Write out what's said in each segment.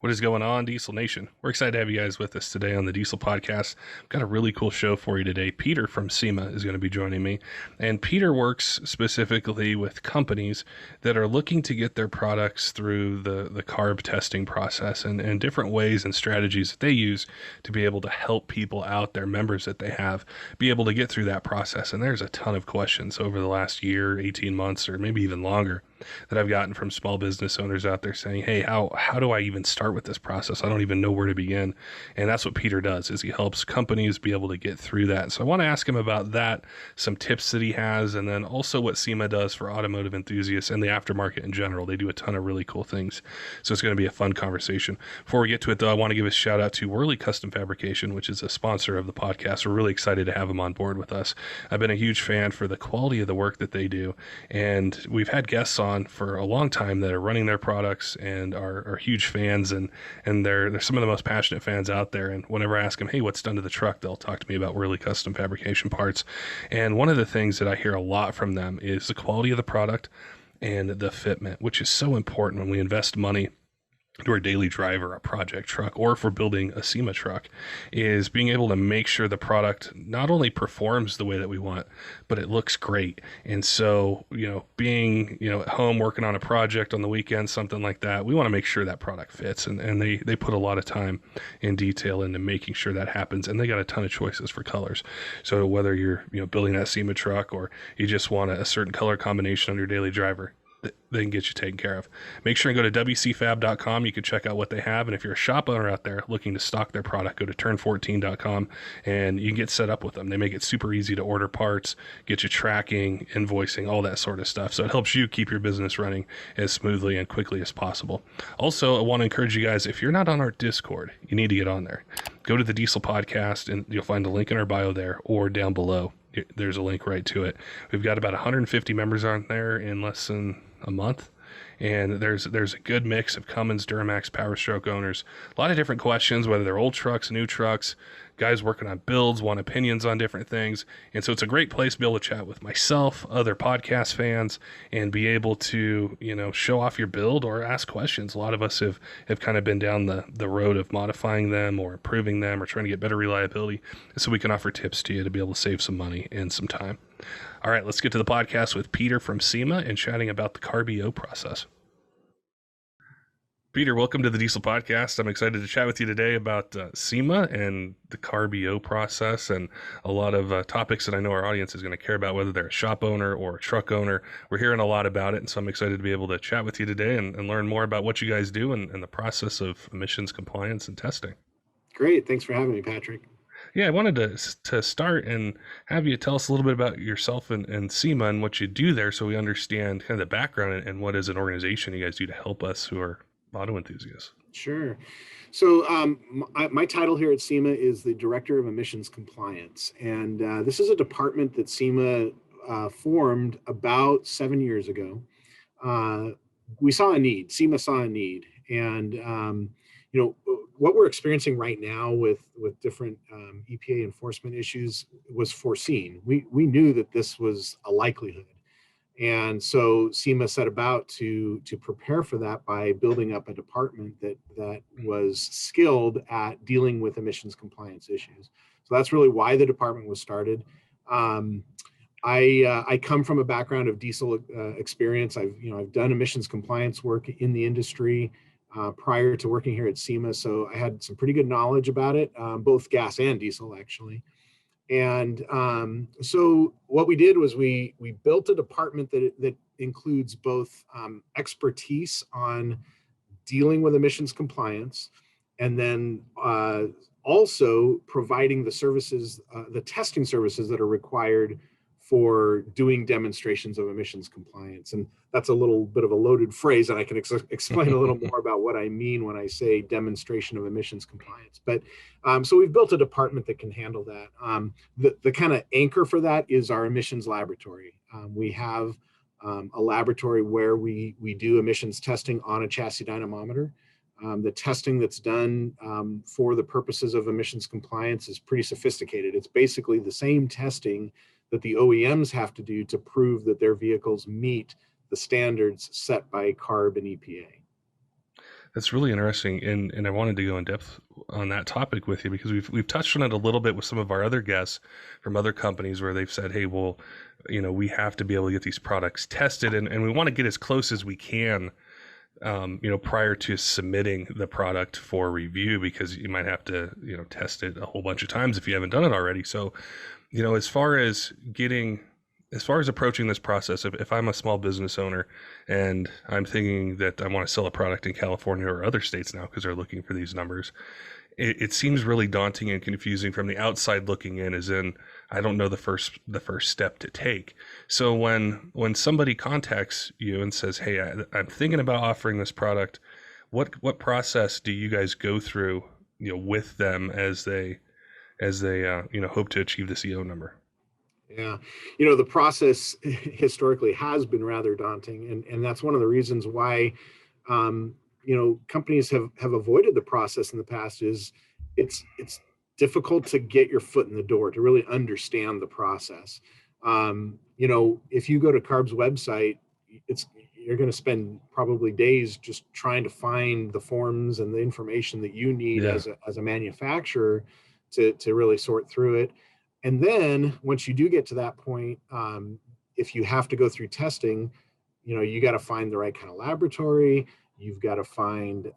What is going on, Diesel Nation? We're excited to have you guys with us today on the Diesel Podcast. I've got a really cool show for you today. Peter from SEMA is going to be joining me. And Peter works specifically with companies that are looking to get their products through the carb testing process and different ways and strategies that they use to be able to help people out, their members that they have, be able to get through that process. And there's a ton of questions over the last year, 18 months, or maybe even longer that I've gotten from small business owners out there saying, hey, how do I even start with this process? I don't even know where to begin. And that's what Peter does, is he helps companies be able to get through that. So I want to ask him about that, some tips that he has, and then also what SEMA does for automotive enthusiasts and the aftermarket in general. They do a ton of really cool things. So it's going to be a fun conversation. Before we get to it, though, I want to give a shout out to Wehrli Custom Fabrication, which is a sponsor of the podcast. We're really excited to have them on board with us. I've been a huge fan for the quality of the work that they do, and we've had guests on for a long time that are running their products and are huge fans, and they're some of the most passionate fans out there. And whenever I ask them, hey, what's done to the truck, they'll talk to me about Wehrli Custom Fabrication parts. And one of the things that I hear a lot from them is the quality of the product and the fitment, which is so important when we invest money to our daily driver, a project truck, or if we're building a SEMA truck, is being able to make sure the product not only performs the way that we want, but it looks great. And so, being, at home working on a project on the weekend, something like that, we want to make sure that product fits. And they put a lot of time and detail into making sure that happens. And they got a ton of choices for colors. So whether you're, building that SEMA truck or you just want a certain color combination on your daily driver, they can get you taken care of. Make sure and go to wcfab.com. You can check out what they have. And if you're a shop owner out there looking to stock their product, go to turn14.com and you can get set up with them. They make it super easy to order parts, get you tracking, invoicing, all that sort of stuff. So it helps you keep your business running as smoothly and quickly as possible. Also, I want to encourage you guys, if you're not on our Discord, you need to get on there. Go to the Diesel Podcast and you'll find a link in our bio there or down below. There's a link right to it. We've got about 150 members on there in less than a month, and there's a good mix of Cummins, Duramax, Power Stroke owners. A lot of different questions, whether they're old trucks, new trucks, guys working on builds, want opinions on different things. And so it's a great place to be able to chat with myself, other podcast fans, and be able to, show off your build or ask questions. A lot of us have kind of been down the road of modifying them or improving them or trying to get better reliability. So we can offer tips to you to be able to save some money and some time. All right, let's get to the podcast with Peter from SEMA and chatting about the CARB-EO process. Peter, welcome to the Diesel Podcast. I'm excited to chat with you today about SEMA and the CARB-EO process and a lot of topics that I know our audience is going to care about, whether they're a shop owner or a truck owner. We're hearing a lot about it, and so I'm excited to be able to chat with you today and learn more about what you guys do and the process of emissions compliance and testing. Great. Thanks for having me, Patrick. Yeah, I wanted to start and have you tell us a little bit about yourself and SEMA and what you do there so we understand kind of the background and what as an organization you guys do to help us who are auto enthusiasts. Sure. So my title here at SEMA is the Director of Emissions Compliance. And this is a department that SEMA formed about 7 years ago. We saw a need. SEMA saw a need. And, what we're experiencing right now with different EPA enforcement issues was foreseen. We knew that this was a likelihood. And so SEMA set about to prepare for that by building up a department that was skilled at dealing with emissions compliance issues. So that's really why the department was started. I come from a background of diesel experience. I've done emissions compliance work in the industry prior to working here at SEMA, so I had some pretty good knowledge about it, both gas and diesel actually. And so what we did was we built a department that includes both expertise on dealing with emissions compliance, and then also providing the services, the testing services that are required for doing demonstrations of emissions compliance. And that's a little bit of a loaded phrase, and I can explain a little more about what I mean when I say demonstration of emissions compliance. But so we've built a department that can handle that. The kind of anchor for that is our emissions laboratory. We have a laboratory where we do emissions testing on a chassis dynamometer. The testing that's done for the purposes of emissions compliance is pretty sophisticated. It's basically the same testing that the OEMs have to do to prove that their vehicles meet the standards set by CARB and EPA. That's really interesting, and I wanted to go in depth on that topic with you because we've touched on it a little bit with some of our other guests from other companies where they've said, hey, well, we have to be able to get these products tested, and we want to get as close as we can, prior to submitting the product for review, because you might have to, test it a whole bunch of times if you haven't done it already. So, as far as approaching this process, if I'm a small business owner and I'm thinking that I want to sell a product in California or other states now because they're looking for these numbers, it seems really daunting and confusing from the outside looking in, as in I don't know the first step to take. So when somebody contacts you and says, hey, I'm thinking about offering this product, what process do you guys go through, with them as they hope to achieve this EO number? Yeah, the process historically has been rather daunting, and that's one of the reasons why companies have avoided the process in the past. Is it's difficult to get your foot in the door to really understand the process. If you go to CARB's website, you're going to spend probably days just trying to find the forms and the information that you need as a manufacturer to really sort through it. And then once you do get to that point, if you have to go through testing, you got to find the right kind of laboratory. You've got to find,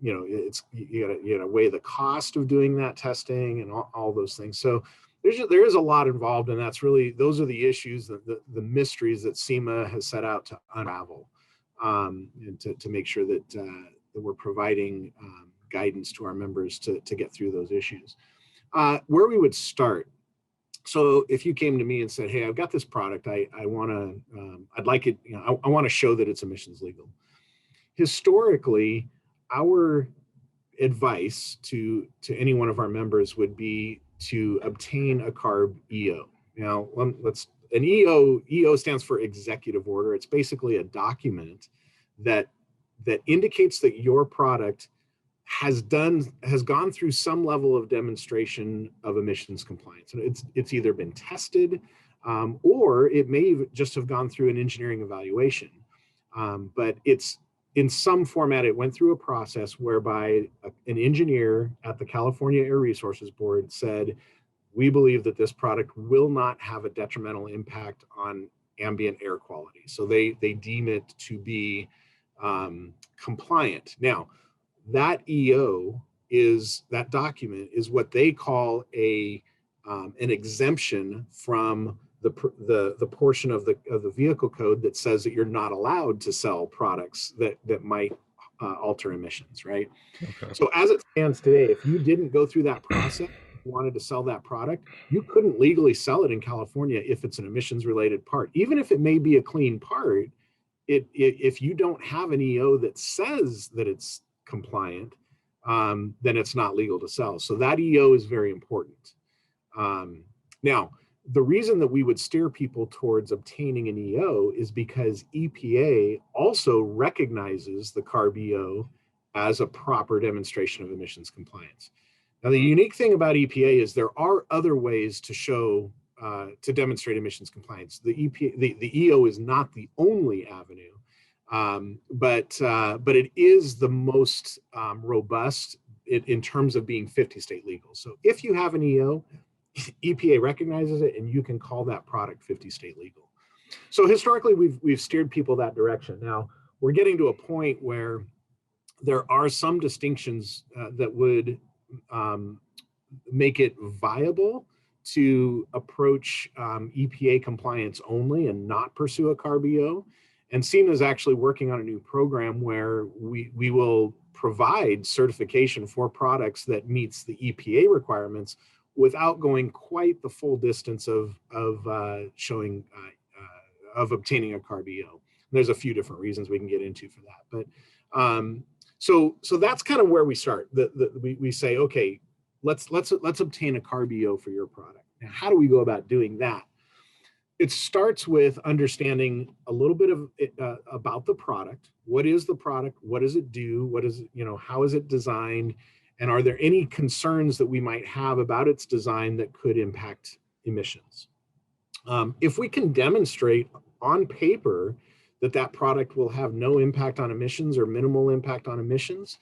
you got to weigh the cost of doing that testing and all those things. So there is a lot involved, and those are the issues, the mysteries that SEMA has set out to unravel, and to make sure that we're providing guidance to our members to get through those issues. Where we would start. So if you came to me and said, hey, I've got this product, I want to, I'd like it, I want to show that it's emissions legal. Historically, our advice to any one of our members would be to obtain a CARB EO. Now, an EO stands for executive order. It's basically a document that indicates that your product has gone through some level of demonstration of emissions compliance. And it's either been tested, or it may just have gone through an engineering evaluation. But it's in some format, it went through a process whereby an engineer at the California Air Resources Board said, we believe that this product will not have a detrimental impact on ambient air quality. So they deem it to be compliant. Now, that that document is what they call an exemption from the portion of the vehicle code that says that you're not allowed to sell products that might alter emissions, right? Okay. So as it stands today, if you didn't go through that process, wanted to sell that product, you couldn't legally sell it in California if it's an emissions related part. Even if it may be a clean part, if you don't have an EO that says that it's compliant, then it's not legal to sell. So that EO is very important. Now, the reason that we would steer people towards obtaining an EO is because EPA also recognizes the CARB EO as a proper demonstration of emissions compliance. Now, the unique thing about EPA is there are other ways to show, to demonstrate emissions compliance. The EO is not the only avenue. But it is the most robust in terms of being 50 state legal. So if you have an EO, EPA recognizes it, and you can call that product 50 state legal. So historically, we've steered people that direction. Now we're getting to a point where there are some distinctions that would make it viable to approach EPA compliance only and not pursue a CARB EO. And SEMA is actually working on a new program where we will provide certification for products that meets the EPA requirements without going quite the full distance of showing of obtaining a CARB EO. There's a few different reasons we can get into for that, but so that's kind of where we start. We say, okay, let's obtain a CARB EO for your product. Now, how do we go about doing that? It starts with understanding a little bit of about the product. What is the product? What does it do? What is it, how is it designed? And are there any concerns that we might have about its design that could impact emissions? If we can demonstrate on paper that product will have no impact on emissions or minimal impact on emissions,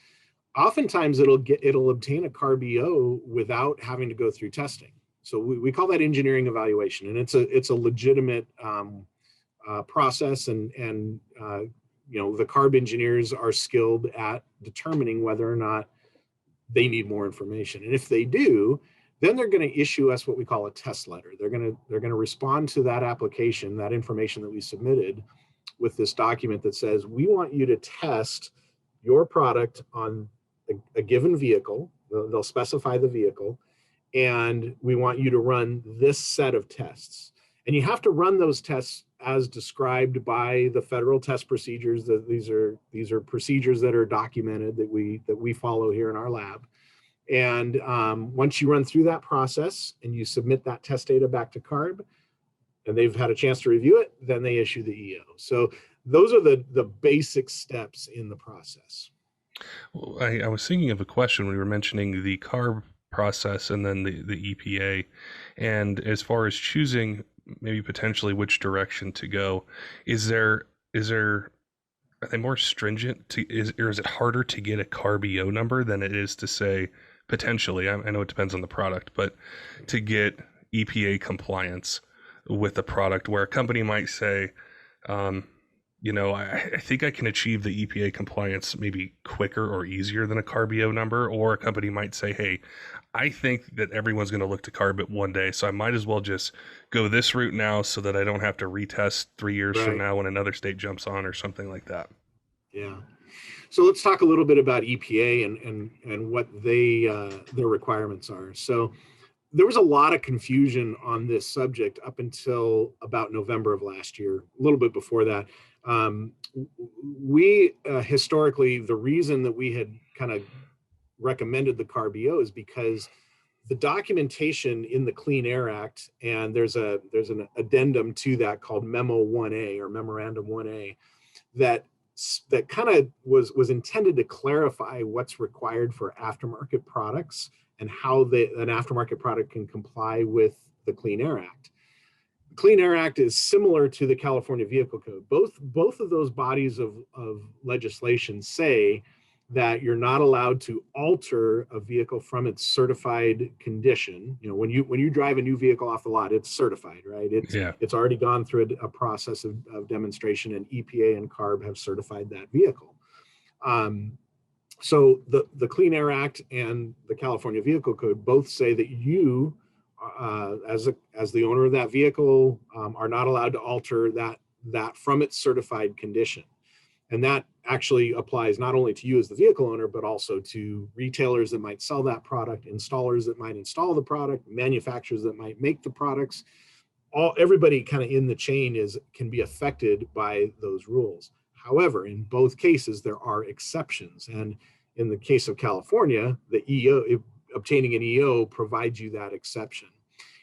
oftentimes it'll obtain a CARB-EO without having to go through testing. So we call that engineering evaluation, and it's a legitimate process, and the CARB engineers are skilled at determining whether or not they need more information. And if they do, then they're going to issue us what we call a test letter. They're going to respond to that application, that information that we submitted, with this document that says, we want you to test your product on a given vehicle. They'll specify the vehicle, and we want you to run this set of tests. And you have to run those tests as described by the federal test procedures. That these are procedures that are documented that we follow here in our lab. And once you run through that process and you submit that test data back to CARB, and they've had a chance to review it, then they issue the EO. So those are the basic steps in the process. Well, I was thinking of a question when we were mentioning the CARB process and then the EPA. And as far as choosing maybe potentially which direction to go, are they more stringent or is it harder to get a CARB-EO number than it is to say potentially, I know it depends on the product, but to get EPA compliance with the product, where a company might say, I think I can achieve the EPA compliance maybe quicker or easier than a CARB-EO number, or a company might say, hey, I think that everyone's going to look to CARB it one day, so I might as well just go this route now so that I don't have to retest 3 years from now when another state jumps on or something like that. Yeah. So let's talk a little bit about EPA and what their requirements are. So there was a lot of confusion on this subject up until about November of last year, a little bit before that. We historically, the reason that we had kind of recommended the CARB-EO is because the documentation in the Clean Air Act, and there's an addendum to that called Memo 1A or Memorandum 1A, that kind of was intended to clarify what's required for aftermarket products and how an aftermarket product can comply with the Clean Air Act. The Clean Air Act is similar to the California Vehicle Code. Both of those bodies of legislation say that you're not allowed to alter a vehicle from its certified condition. When you drive a new vehicle off the lot, it's certified, right? It's already gone through a process of demonstration, and EPA and CARB have certified that vehicle. So the Clean Air Act and the California Vehicle Code both say that you, as the owner of that vehicle, are not allowed to alter that from its certified condition. And that actually applies not only to you as the vehicle owner, but also to retailers that might sell that product, installers that might install the product, manufacturers that might make the products. Everybody kind of in the chain can be affected by those rules. However, in both cases, there are exceptions. And in the case of California, the EO, obtaining an EO provides you that exception.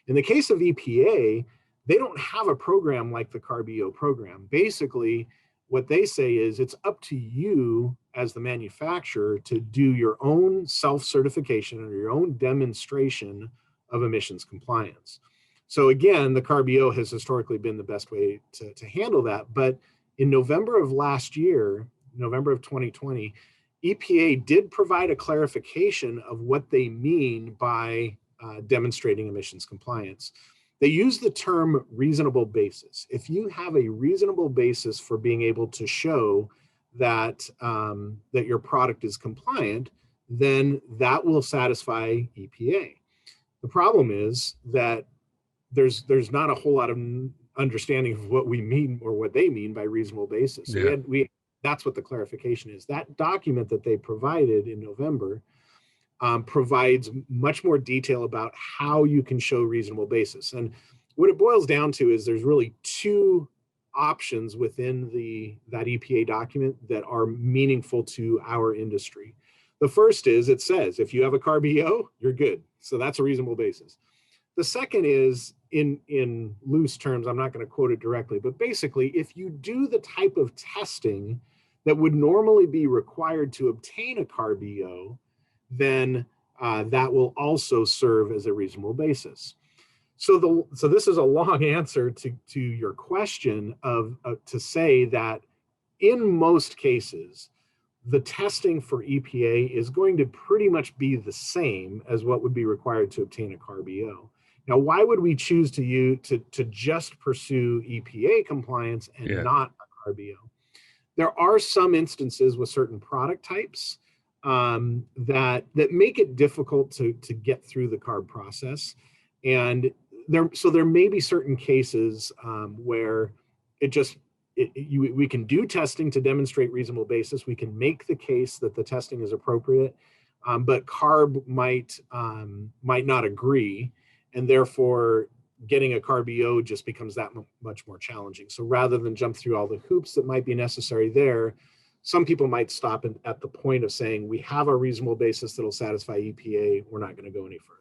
In the case of EPA, they don't have a program like the CARB-EO program. Basically, what they say is it's up to you as the manufacturer to do your own self-certification or your own demonstration of emissions compliance. So again, the CARB-EO has historically been the best way to handle that. But in November of last year, November of 2020, EPA did provide a clarification of what they mean by demonstrating emissions compliance. They use the term reasonable basis. If you have a reasonable basis for being able to show that that your product is compliant, then that will satisfy EPA. The problem is that there's not a whole lot of understanding of what we mean or what they mean by reasonable basis. So that's what the clarification is. That document that they provided in November provides much more detail about how you can show reasonable basis. And what it boils down to is there's really two options within that EPA document that are meaningful to our industry. The first is it says, if you have a CARB-EO, you're good. So that's a reasonable basis. The second is in loose terms, I'm not going to quote it directly, but basically, if you do the type of testing that would normally be required to obtain a CARB-EO, then that will also serve as a reasonable basis. So this is a long answer to your question to say that in most cases, the testing for EPA is going to pretty much be the same as what would be required to obtain a CARB-EO. Now, why would we choose to just pursue EPA compliance and not a CARB-EO? There are some instances with certain product types that make it difficult to get through the CARB process, and there may be certain cases where we can do testing to demonstrate reasonable basis. We can make the case that the testing is appropriate, but CARB might not agree, and therefore getting a CARB-EO just becomes that much more challenging. So rather than jump through all the hoops that might be necessary there, some people might stop at the point of saying, we have a reasonable basis that'll satisfy EPA, we're not going to go any further.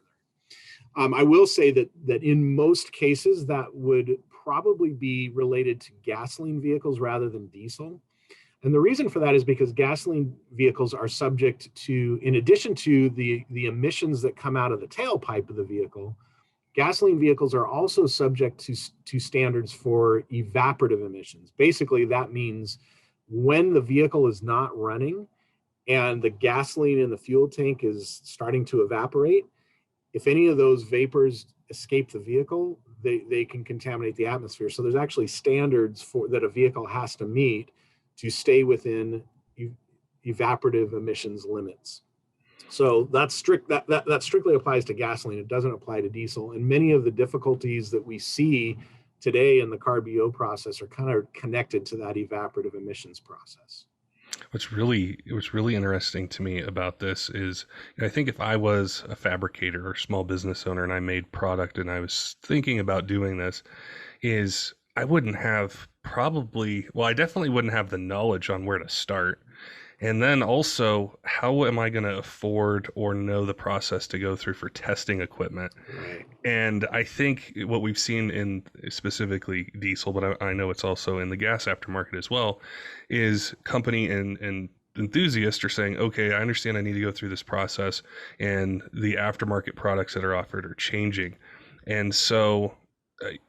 I will say that in most cases that would probably be related to gasoline vehicles rather than diesel. And the reason for that is because gasoline vehicles are subject to, in addition to the emissions that come out of the tailpipe of the vehicle, gasoline vehicles are also subject to standards for evaporative emissions. Basically, that means when the vehicle is not running and the gasoline in the fuel tank is starting to evaporate, if any of those vapors escape the vehicle, they can contaminate the atmosphere. So there's actually standards that a vehicle has to meet to stay within evaporative emissions limits. So that's that strictly applies to gasoline. It doesn't apply to diesel. And many of the difficulties that we see today in the CARB-EO process are kind of connected to that evaporative emissions process. What's really interesting to me about this is, I think if I was a fabricator or small business owner and I made product and I was thinking about doing this, is I wouldn't have I definitely wouldn't have the knowledge on where to start. And then also, how am I going to afford or know the process to go through for testing equipment? Right. And I think what we've seen in specifically diesel, but I know it's also in the gas aftermarket as well, is company and enthusiasts are saying, okay, I understand I need to go through this process, and the aftermarket products that are offered are changing. And so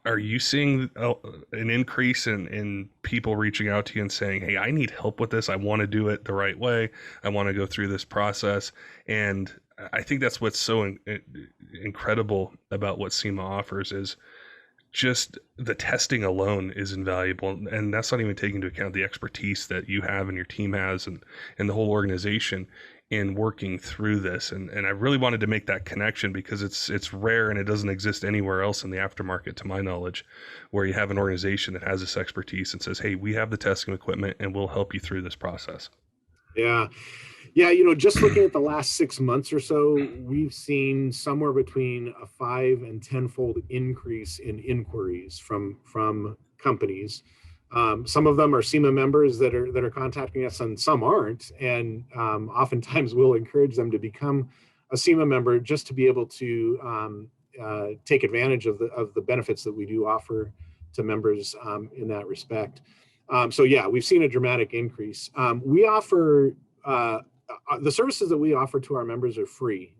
are you seeing an increase in people reaching out to you and saying, hey, I need help with this. I want to do it the right way. I want to go through this process. And I think that's what's so incredible about what SEMA offers is just the testing alone is invaluable. And that's not even taking into account the expertise that you have and your team has and the whole organization in working through this. And I really wanted to make that connection because it's rare and it doesn't exist anywhere else in the aftermarket, to my knowledge, where you have an organization that has this expertise and says, hey, we have the testing equipment and we'll help you through this process. Yeah. Just looking at the last 6 months or so, we've seen somewhere between a 5 and 10-fold increase in inquiries from companies. Some of them are SEMA members that are contacting us, and some aren't. And oftentimes we'll encourage them to become a SEMA member just to be able to take advantage of the benefits that we do offer to members in that respect. So yeah, we've seen a dramatic increase. We offer the services that we offer to our members are free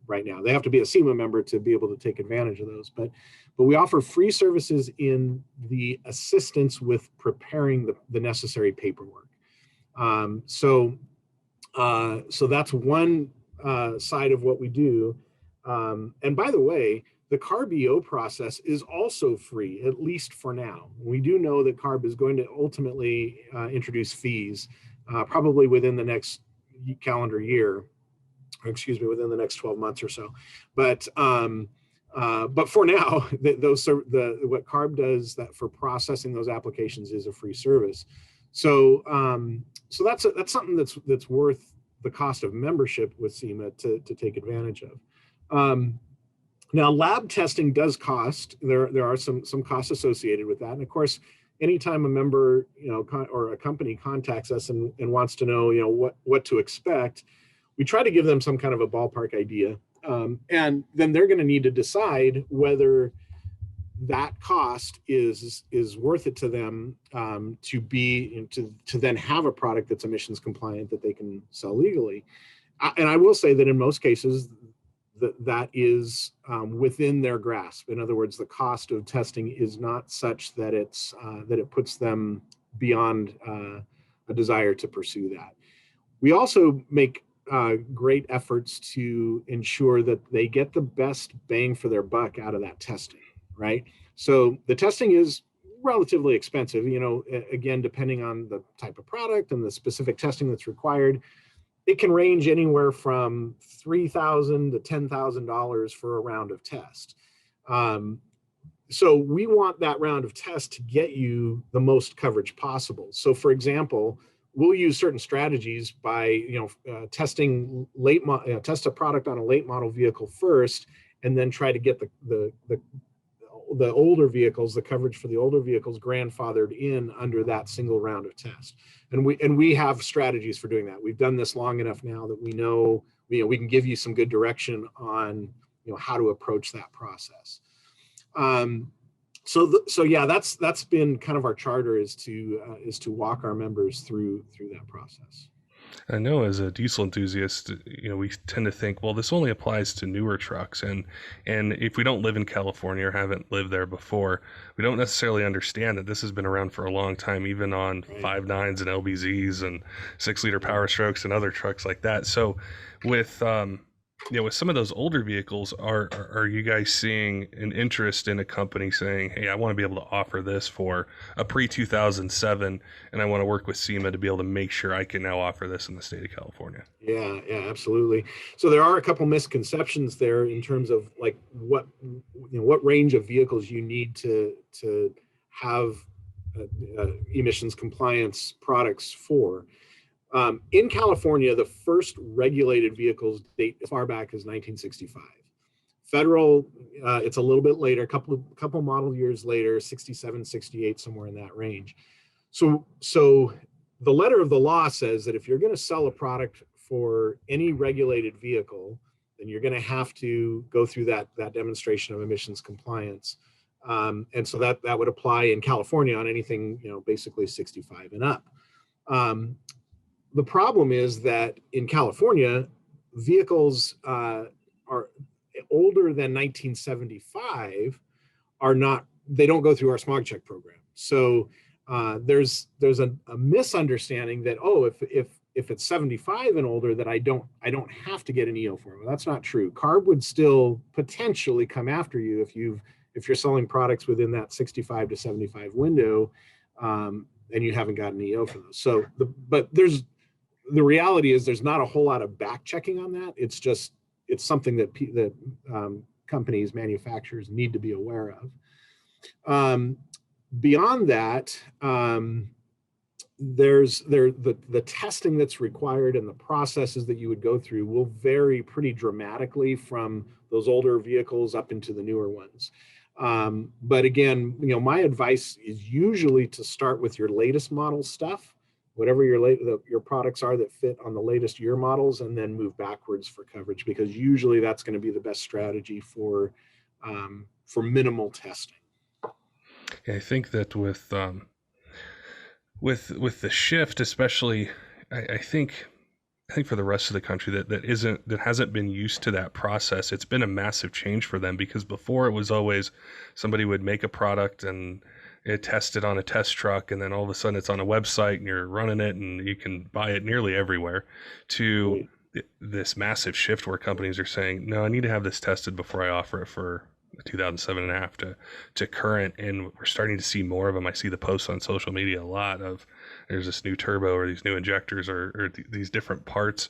right now. They have to be a SEMA member to be able to take advantage of those, but we offer free services in the assistance with preparing the necessary paperwork. So that's one side of what we do. And by the way, the CARB-EO process is also free, at least for now. We do know that CARB is going to ultimately introduce fees, probably within the next calendar year, within the next 12 months or so. But for now, what CARB does that for processing those applications is a free service. So that's something that's worth the cost of membership with SEMA to take advantage of. Now, lab testing does cost. There are some costs associated with that, and of course, anytime a member, or a company contacts us and wants to know, what to expect, we try to give them some kind of a ballpark idea, and then they're going to need to decide whether that cost is worth it to them to then have a product that's emissions compliant that they can sell legally. And I will say that in most cases, that is within their grasp. In other words, the cost of testing is not such that it puts them beyond a desire to pursue that. We also make great efforts to ensure that they get the best bang for their buck out of that testing, right? So the testing is relatively expensive, again, depending on the type of product and the specific testing that's required. It can range anywhere from $3,000 to $10,000 for a round of test. So we want that round of test to get you the most coverage possible. So for example, we'll use certain strategies by testing test a product on a late model vehicle first, and then try to get the older vehicles, the coverage for the older vehicles grandfathered in under that single round of test. And we have strategies for doing that. We've done this long enough now that we know we can give you some good direction on how to approach that process. So yeah, that's been kind of our charter, is to walk our members through that process. I know as a diesel enthusiast, we tend to think, well, this only applies to newer trucks. And if we don't live in California or haven't lived there before, we don't necessarily understand that this has been around for a long time, even on 5.9s and LBZs and 6-liter Power Strokes and other trucks like that. So with with some of those older vehicles, are you guys seeing an interest in a company saying, hey, I want to be able to offer this for a pre-2007, and I want to work with SEMA to be able to make sure I can now offer this in the state of California? Yeah, absolutely. So there are a couple misconceptions there in terms of like what range of vehicles you need to have emissions compliance products for. In California, the first regulated vehicles date as far back as 1965. Federal, it's a little bit later, a couple model years later, 67, 68, somewhere in that range. So the letter of the law says that if you're going to sell a product for any regulated vehicle, then you're going to have to go through that demonstration of emissions compliance. And so that would apply in California on anything, basically 65 and up. The problem is that in California, vehicles are older than 1975 they don't go through our smog check program. So there's a misunderstanding that, if it's 75 and older, that I don't have to get an EO for it. Well, that's not true. CARB would still potentially come after you if you're selling products within that 65 to 75 window, and you haven't got an EO for those. So the reality is there's not a whole lot of back checking on that. It's something that companies, manufacturers need to be aware of. Beyond that, the testing that's required and the processes that you would go through will vary pretty dramatically from those older vehicles up into the newer ones. But again, my advice is usually to start with your latest model stuff, whatever your products are that fit on the latest year models, and then move backwards for coverage, because usually that's going to be the best strategy for minimal testing. Yeah, I think that with the shift, especially, I think for the rest of the country that hasn't been used to that process, it's been a massive change for them, because before it was always somebody would make a product and it tested on a test truck, and then all of a sudden it's on a website and you're running it and you can buy it nearly everywhere, to this massive shift where companies are saying, no, I need to have this tested before I offer it for 2007 and a half to current. And we're starting to see more of them. I see the posts on social media a lot of, there's this new turbo or these new injectors or these different parts,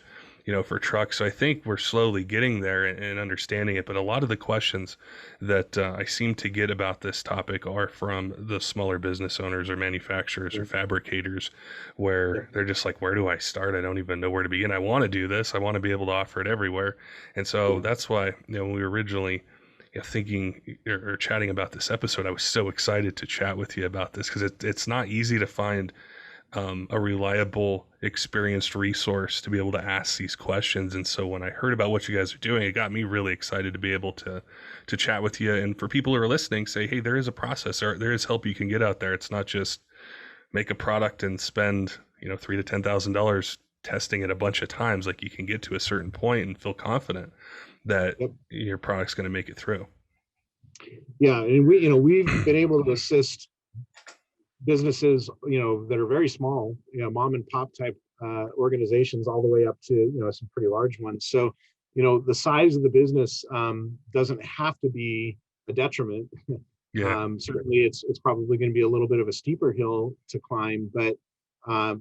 for trucks. So I think we're slowly getting there and understanding it. But a lot of the questions that I seem to get about this topic are from the smaller business owners or manufacturers or fabricators, where they're just like, where do I start? I don't even know where to begin. I want to do this. I want to be able to offer it everywhere. And so that's why, when we were originally thinking or chatting about this episode, I was so excited to chat with you about this, because it's not easy to find a reliable, experienced resource to be able to ask these questions. And so when I heard about what you guys are doing, it got me really excited to be able to chat with you. And for people who are listening, say, hey, there is a process, or there is help you can get out there. It's not just make a product and spend $3,000 to $10,000 testing it a bunch of times. Like, you can get to a certain point and feel confident that Yep. your product's going to make it through. Yeah, and we've been able to assist businesses, that are very small, mom and pop type organizations, all the way up to some pretty large ones. So the size of the business doesn't have to be a detriment. Yeah. Certainly it's probably going to be a little bit of a steeper hill to climb, but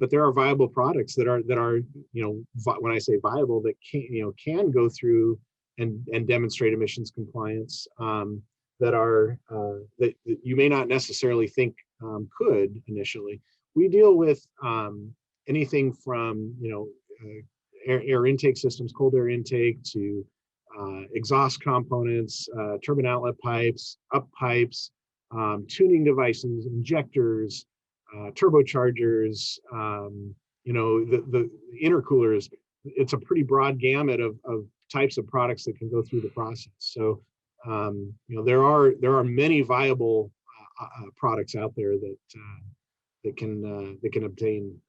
there are viable products that are when I say viable, that can go through and demonstrate emissions compliance, that you may not necessarily think could initially. We deal with anything from air intake systems, cold air intake, to exhaust components, turbine outlet pipes, up pipes, tuning devices, injectors, turbochargers, the intercoolers. It's a pretty broad gamut of types of products that can go through the process. So there are many viable products out there that can obtain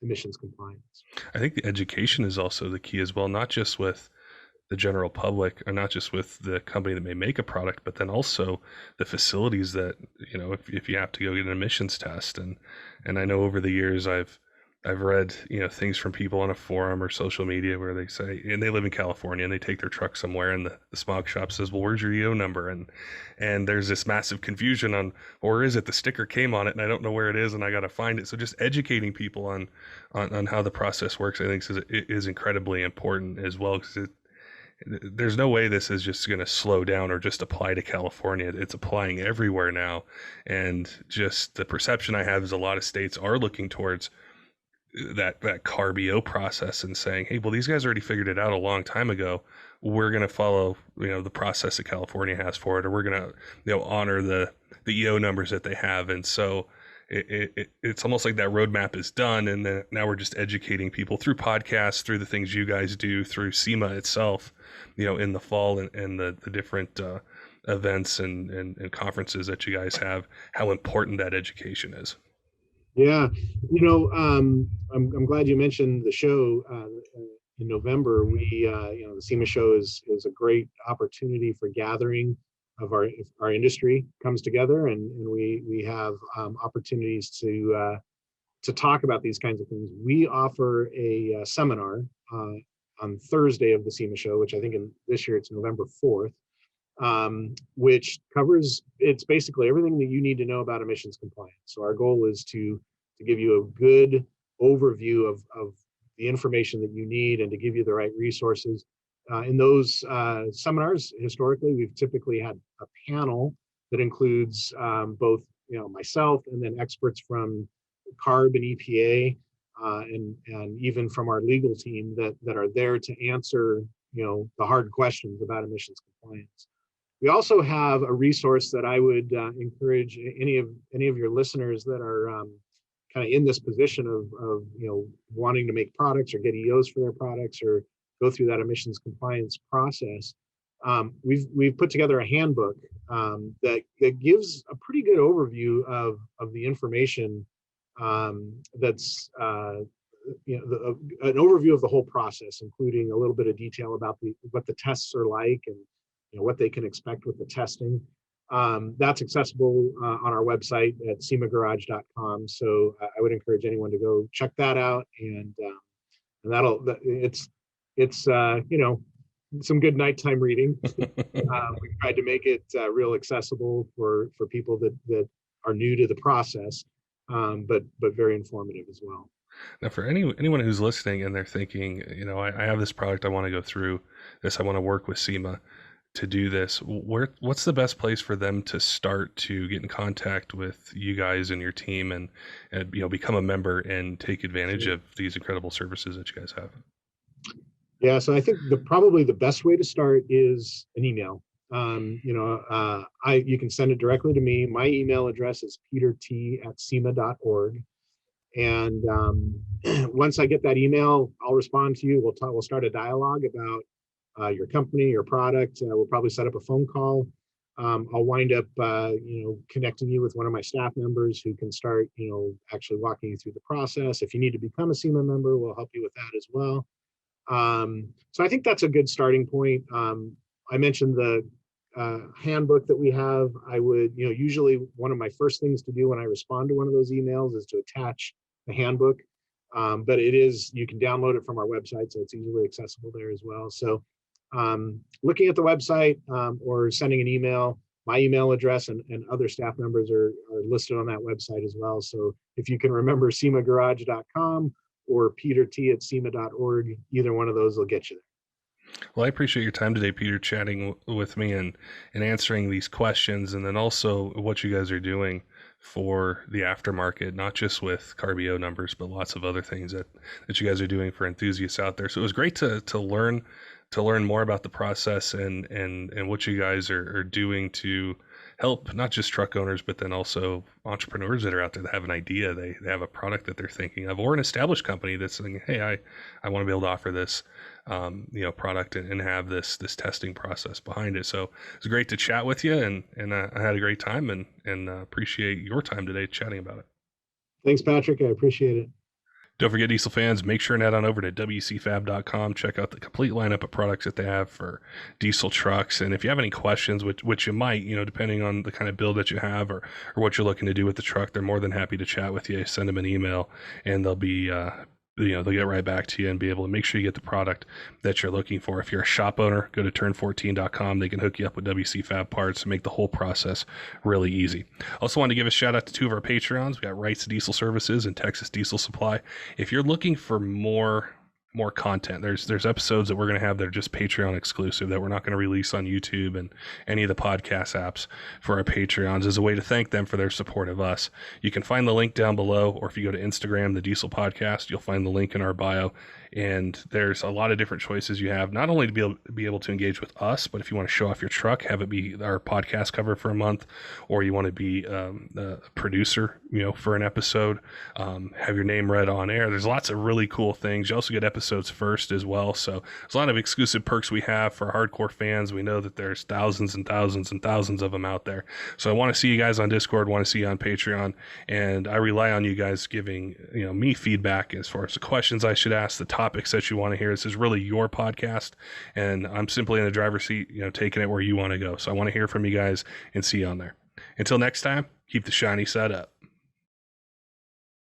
emissions compliance. I think the education is also the key as well, not just with the general public, or not just with the company that may make a product, but then also the facilities that, if you have to go get an emissions test. And I know over the years I've read, things from people on a forum or social media where they say, and they live in California and they take their truck somewhere, and the smog shop says, well, where's your EO number? And there's this massive confusion on, or is it the sticker came on it and I don't know where it is and I got to find it. So just educating people on how the process works, I think is incredibly important as well, because there's no way this is just going to slow down or just apply to California. It's applying everywhere now. And just the perception I have is a lot of states are looking towards that CARB-EO process and saying, hey, well, these guys already figured it out a long time ago. We're going to follow, the process that California has for it, or we're going to, honor the EO numbers that they have. And so it's almost like that roadmap is done. And then now we're just educating people through podcasts, through the things you guys do, through SEMA itself, in the fall, and the different events and conferences that you guys have, how important that education is. Yeah, I'm glad you mentioned the show in November. We, the SEMA show is a great opportunity for gathering of our industry comes together, and we have opportunities to talk about these kinds of things. We offer a seminar on Thursday of the SEMA show, which I think this year it's November 4th. Which covers, it's basically everything that you need to know about emissions compliance. So our goal is to give you a good overview of the information that you need, and to give you the right resources. In those seminars, historically, we've typically had a panel that includes both myself, and then experts from CARB and EPA, and even from our legal team that are there to answer the hard questions about emissions compliance. We also have a resource that I would encourage any of your listeners that are kind of in this position of wanting to make products or get EOs for their products, or go through that emissions compliance process. We've put together a handbook that gives a pretty good overview of the information, that's an overview of the whole process, including a little bit of detail about what the tests are like, and what they can expect with the testing. That's accessible on our website at semagarage.com. So I would encourage anyone to go check that out, and it's some good nighttime reading. We've tried to make it real accessible for people that are new to the process, but very informative as well. Now, for anyone who's listening and they're thinking, I have this product, I want to go through this, I want to work with SEMA to do this, what's the best place for them to start to get in contact with you guys and your team, and become a member and take advantage of these incredible services that you guys have? Yeah, so I think probably the best way to start is an email. You can send it directly to me. My email address is peterT@sema.org. And once I get that email, I'll respond to you. We'll start a dialogue about your company, your product. We'll probably set up a phone call. I'll wind up, connecting you with one of my staff members who can start, actually walking you through the process. If you need to become a SEMA member, we'll help you with that as well. So I think that's a good starting point. I mentioned the handbook that we have. I would, usually one of my first things to do when I respond to one of those emails is to attach the handbook. But you can download it from our website, so it's easily accessible there as well. So looking at the website or sending an email, my email address and other staff members are listed on that website as well. So if you can remember semagarage.com or peterT@sema.org, either one of those will get you there. Well, I appreciate your time today, Peter, chatting with me and answering these questions, and then also what you guys are doing for the aftermarket, not just with Carbio numbers, but lots of other things that you guys are doing for enthusiasts out there. So it was great to learn more about the process and what you guys are doing to help not just truck owners, but then also entrepreneurs that are out there that have an idea, they have a product that they're thinking of, or an established company that's saying, hey, I want to be able to offer this product and have this testing process behind it. So it's great to chat with you, and I had a great time and appreciate your time today chatting about it. Thanks, Patrick. I appreciate it. Don't forget, diesel fans, make sure and head on over to wcfab.com. Check out the complete lineup of products that they have for diesel trucks. And if you have any questions, which you might, depending on the kind of build that you have or what you're looking to do with the truck, they're more than happy to chat with you. Send them an email, and they'll be they'll get right back to you and be able to make sure you get the product that you're looking for. If you're a shop owner, go to turn14.com. They can hook you up with WC Fab parts and make the whole process really easy. Also want to give a shout out to two of our Patreons. We got Wrights Diesel Services and Texas Diesel Supply. If you're looking for more content, there's episodes that we're going to have that are just Patreon exclusive that we're not going to release on YouTube and any of the podcast apps for our Patreons as a way to thank them for their support of us. You can find the link down below, or if you go to Instagram, the Diesel Podcast, you'll find the link in our bio. And there's a lot of different choices you have, not only to be able to engage with us, but if you want to show off your truck, have it be our podcast cover for a month, or you want to be a producer, for an episode, have your name read on air. There's lots of really cool things. You also get episodes first as well. So there's a lot of exclusive perks we have for hardcore fans. We know that there's thousands and thousands and thousands of them out there. So I want to see you guys on Discord, want to see you on Patreon, and I rely on you guys giving me feedback as far as the questions I should ask, the topics that you want to hear. This is really your podcast, and I'm simply in the driver's seat, taking it where you want to go. So I want to hear from you guys and see you on there. Until next time, keep the shiny side up.